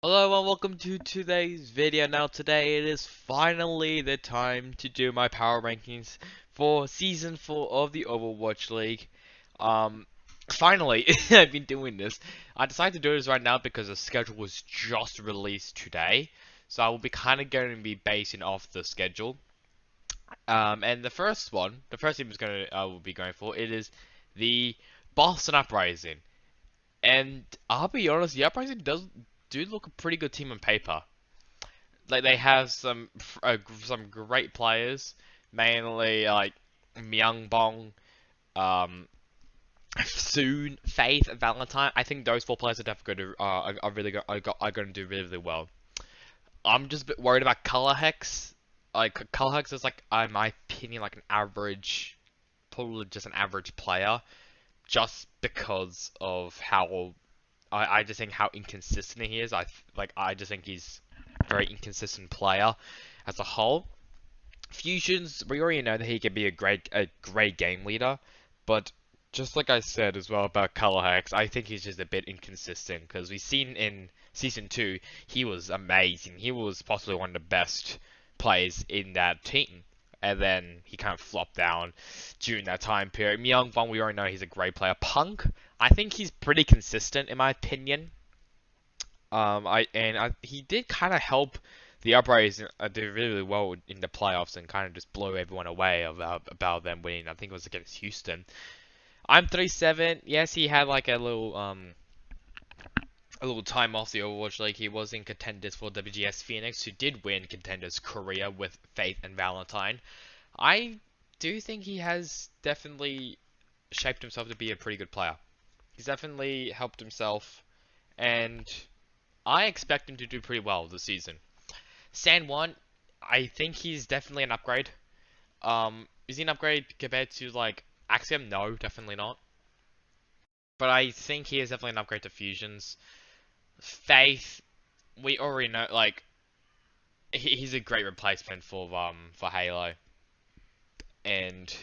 Hello and welcome to today's video. Now today it is finally the time to do my power rankings for season 4 of the Overwatch League. Um, Finally, I've been doing this. I decided to do this right now because the schedule was just released today. So I will be kind of going to be basing off the schedule. And the first team I will be going for, it is the Boston Uprising. And I'll be honest, the Uprising do look a pretty good team on paper. Like they have some great players, mainly like Myungbong, um, Soon, Faith, and Valentine. I think those four players are definitely going to are really are going to do really, really well. I'm just a bit worried about Color Hex. Like Color Hex is like, in my opinion, like an average, probably just an average player, just because of how I just think how inconsistent he is. I just think he's a very inconsistent player as a whole. Fusions, we already know that he can be a great game leader, but just like I said as well about Color Hex, I think he's just a bit inconsistent because we've seen in season 2 he was amazing. He was possibly one of the best players in that team. And then he kind of flopped down during that time period. Myung we already know he's a great player. Punk, I think he's pretty consistent in my opinion. He did kind of help the Uprising do really, really well in the playoffs and kind of just blow everyone away about them winning. I think it was against Houston. I'm 37. Yes, he had like a little time off the Overwatch League. He was in contenders for WGS Phoenix, who did win contenders Korea with Faith and Valentine. I do think he has definitely shaped himself to be a pretty good player. He's definitely helped himself, and I expect him to do pretty well this season. San Juan, I think he's definitely an upgrade. Is he an upgrade compared to like Axiom? No, definitely not. But I think he is definitely an upgrade to Fusions. Faith, we already know like he's a great replacement for Halo, and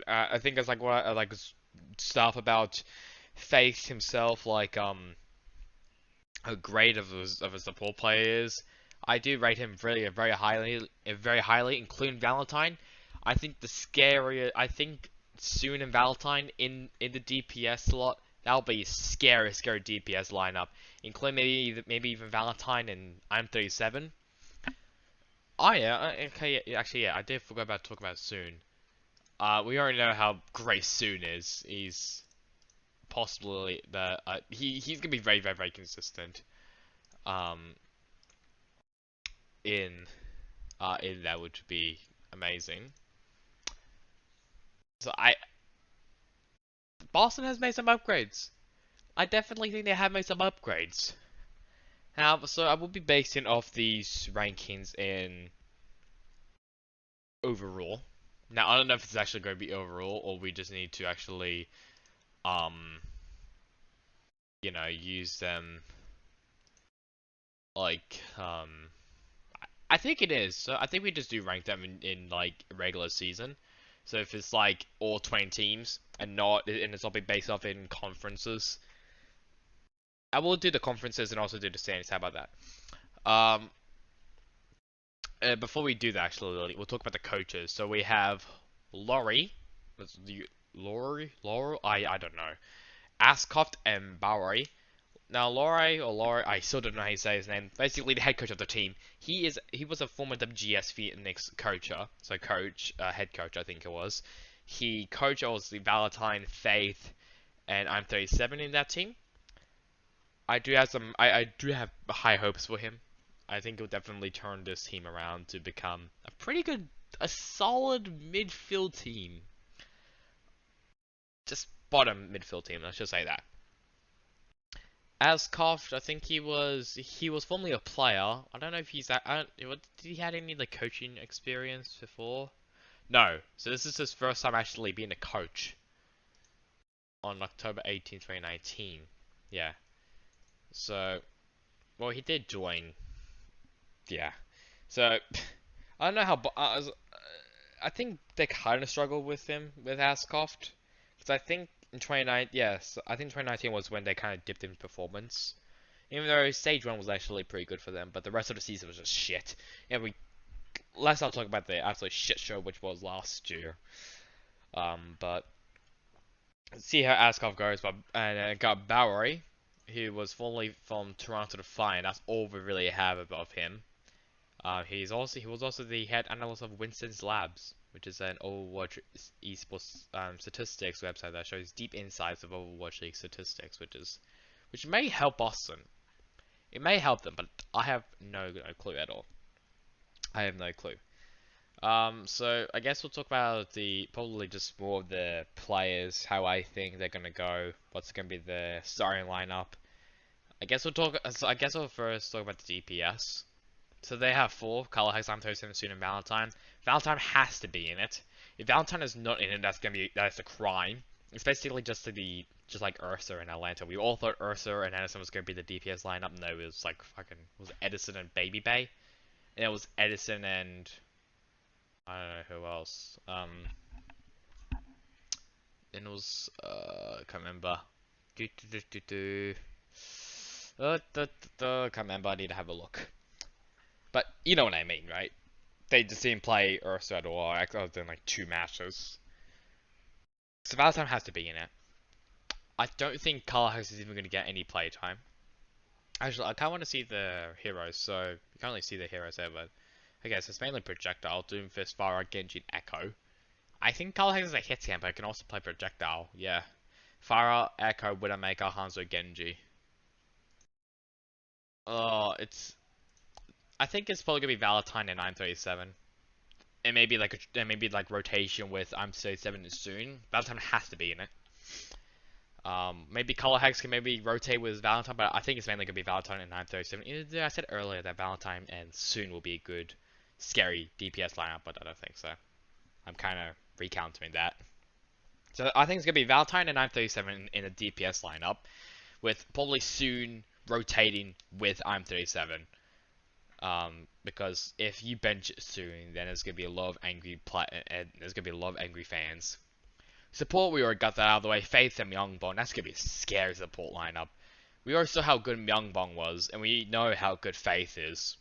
I think it's like what I like stuff about Faith himself, like how great of a support player is. I do rate him really very highly, including Valentine. I think I think Soon and Valentine in the DPS slot, that'll be a scary DPS lineup, including maybe even Valentine and I'm 37. Oh yeah, okay, yeah, actually yeah, I did forget about to talk about Soon. We already know how great Soon is. He's possibly he's gonna be very consistent. Um, in that would be amazing. So Boston has made some upgrades. I definitely think they have made some upgrades. Now, so I will be basing off these rankings in overall. Now, I don't know if it's actually going to be overall or we just need to actually, um, use them like, I think it is. So I think we just do rank them in like regular season. So if it's like all 20 teams and it's not be based off in conferences, I will do the conferences and also do the standings. How about that? Um, Before we do that, actually, we'll talk about the coaches. So we have Laurie. What's the Laurel? I don't know. Ascoft and Bowery. Now, Laurie, I still don't know how you say his name. Basically, the head coach of the team. He was a former WGS Phoenix coacher, so head coach, I think it was. He coached obviously Valentine, Faith, and I'm 37 in that team. I do have high hopes for him. I think he'll definitely turn this team around to become a solid midfield team. Just bottom midfield team, let's just say that. Ascoft, I think he was formerly a player. I don't know if he's did he had any like coaching experience before? No. So this is his first time actually being a coach on October 18th, 2019. Yeah. So, well, he did join. Yeah. So, I don't know how. I think they kind of struggled with him with Ascoft because I think in 2019, yes, I think 2019 was when they kind of dipped in performance. Even though stage 1 was actually pretty good for them, but the rest of the season was just shit. And let's not talk about the absolute shit show which was last year. But see how Askov goes. But and got Bowery, who was formerly from Toronto Defiant. That's all we really have above him. He was also the head analyst of Winston's Labs, which is an Overwatch esports statistics website that shows deep insights of Overwatch League statistics, which may help Boston. It may help them, but I have no clue at all. I have no clue. So I guess we'll talk about probably just more of the players, how I think they're gonna go, what's gonna be the starting lineup. I guess we'll first talk about the DPS. So they have 4: Carl Hex, Am37, Soon, and Valentine. Valentine has to be in it. If Valentine is not in it, that's a crime. It's basically just like Ursa in Atlanta. We all thought Ursa and Edison was gonna be the DPS lineup. No, it was like it was Edison and Baby Bay, and it was Edison and I don't know who else. Then it was can't remember. Can't remember. I need to have a look. But you know what I mean, right? They just didn't play Ursa at all, other than like 2 matches. So Valentine has to be in it. I don't think Carlos is even going to get any play time. Actually, I kind of want to see the heroes, so you can't really see the heroes there, but okay, so it's mainly Projectile, Doomfist, Pharah, Genji, and Echo. I think Carlos is a hit camp, but I can also play Projectile, yeah. Pharah, Echo, Widowmaker, Hanzo, Genji. I think it's probably gonna be Valentine and 937. And maybe like rotation with I'm37 soon. Valentine has to be in it. Maybe Color Hex can maybe rotate with Valentine, but I think it's mainly gonna be Valentine and 937. I said earlier that Valentine and soon will be a good, scary DPS lineup, but I don't think so. I'm kind of recounting that. So I think it's gonna be Valentine and 937 in a DPS lineup, with probably soon rotating with I'm37. Because if you bench it soon, then there's gonna be a lot of angry fans. Support, we already got that out of the way. Faith and Myungbong, that's gonna be a scary support lineup. We already saw how good Myungbong was, and we know how good Faith is.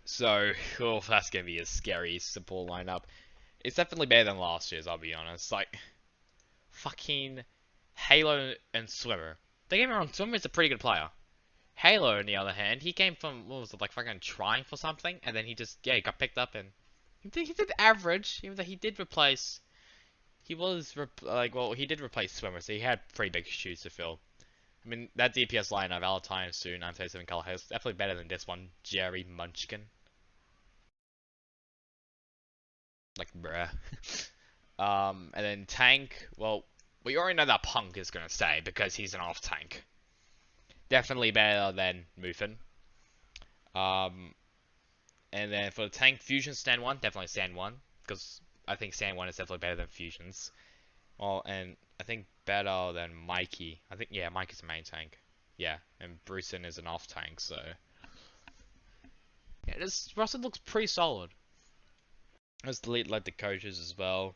So, that's gonna be a scary support lineup. It's definitely better than last year's, I'll be honest. Like, fucking Halo and Swimmer. Don't get me wrong, Swimmer is a pretty good player. Halo, on the other hand, he came from, what was it, like fucking Triumph or something, and then he got picked up, and he did average, even though he did replace, he did replace Swimmer, so he had pretty big shoes to fill. I mean, that DPS line of Valentine soon, I'm 37 color is definitely better than this one, Jerry Munchkin. Like, bruh. And then Tank, well, we already know that Punk is gonna stay, because he's an off-tank. Definitely better than Mufin. And then for the tank, Fusion Stand 1, definitely Stand 1, because I think Stand 1 is definitely better than Fusion's. Well, and I think better than Mikey. Yeah, Mikey's the main tank. Yeah, and Brucein is an off tank, so. Yeah, this roster looks pretty solid. Let's delete like the coaches as well.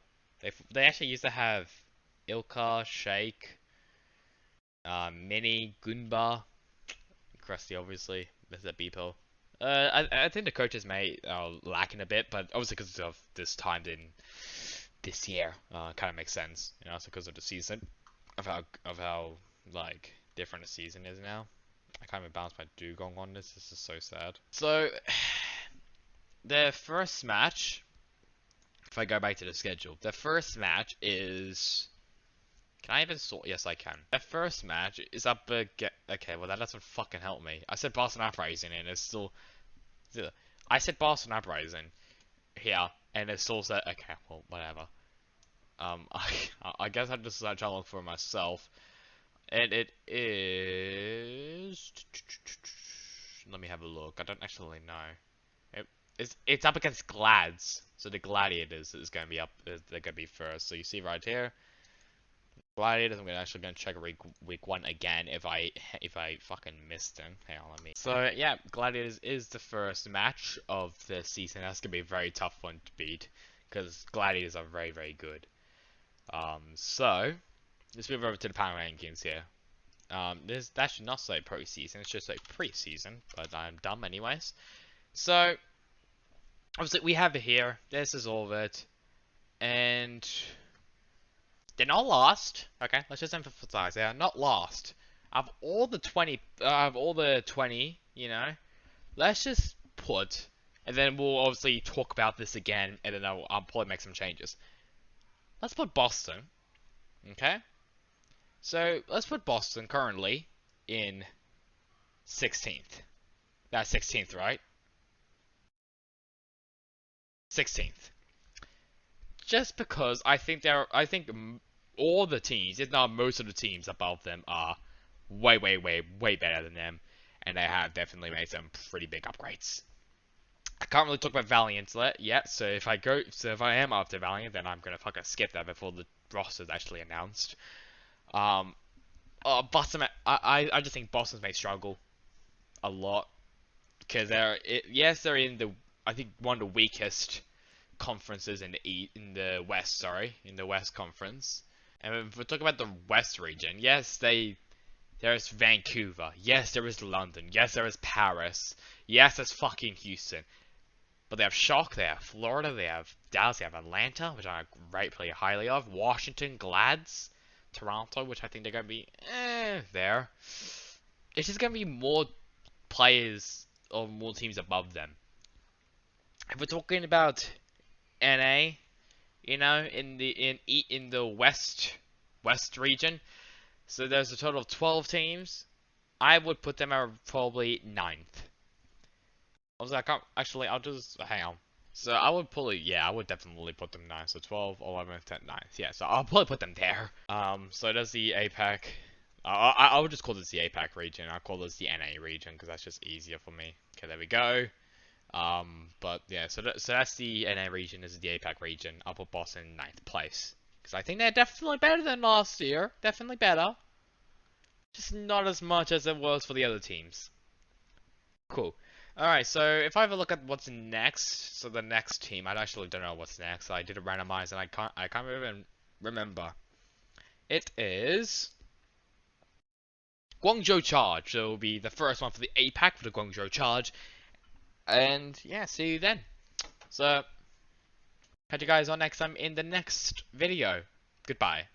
They actually used to have Ilka, Shake, Mini, Gunba, Krusty obviously, Mr. Beeple. I think the coaches may lacking a bit, but obviously because of this time in this year, kind of makes sense. You know, also because of the season, of how like different the season is now. I can't even bounce my dugong on this. This is so sad. So the first match, if I go back to the schedule, the first match is. Can I even sort? Yes, I can. The first match is up against. Okay, well that doesn't fucking help me. I said Boston Uprising and it's still. I said Boston Uprising here and it still said. Okay, well whatever. I guess I just trying to look for myself, and it is. Let me have a look. I don't actually know. It's up against Glads, so the Gladiators is going to be up. They're going to be first. So you see right here. Gladiators, I'm actually gonna check week 1 again if I fucking missed them. Hang on, let me. So yeah, Gladiators is the first match of the season. That's gonna be a very tough one to beat because Gladiators are very good. So let's move over to the power rankings here. This that should not say postseason. It should say preseason, but I'm dumb anyways. So obviously we have it here. This is all of it, and they're not lost. Okay, let's just emphasize they are not lost. Of all the 20, you know, let's just put, and then we'll obviously talk about this again, and then I'll probably make some changes. Let's put Boston. Okay. So let's put Boston currently in 16th. That's 16th, right? 16th. Just because I think all the teams, if not most of the teams above them, are way, way, way, way better than them, and they have definitely made some pretty big upgrades. I can't really talk about Valiant yet, so if I am after Valiant, then I'm gonna fucking skip that before the roster's actually announced. Um, Boston, I just think Boston's may struggle a lot because they're in the I think one of the weakest conferences in the West. Sorry, in the West Conference. And if we talk about the West region, yes, there's Vancouver. Yes, there is London. Yes, there is Paris. Yes, there's fucking Houston. But they have Shock, they have Florida, they have Dallas, they have Atlanta, which I rate pretty highly of. Washington, Glads, Toronto, which I think they're gonna be there. It's just gonna be more players or more teams above them. If we're talking about NA, you know, in the West region, so there's a total of 12 teams. I would put them at probably ninth. I can't actually. I'll just hang on. So I would probably, yeah, I would definitely put them 9. So 12, 11, 10, 9. Yeah, so I'll probably put them there. So there's the APAC. I would just call this the APAC region. I'll call this the NA region because that's just easier for me. Okay, there we go. But yeah, so that's the NA region. This is the APAC region. I'll put Boston in 9th place because I think they're definitely better than last year. Definitely better. Just not as much as it was for the other teams. Cool. Alright, so if I have a look at what's next, so the next team, I actually don't know what's next. I did a randomize and I can't even remember. It is Guangzhou Charge. So it will be the first one for the APAC for the Guangzhou Charge. And yeah, see you then. So catch you guys on next time in the next video. Goodbye.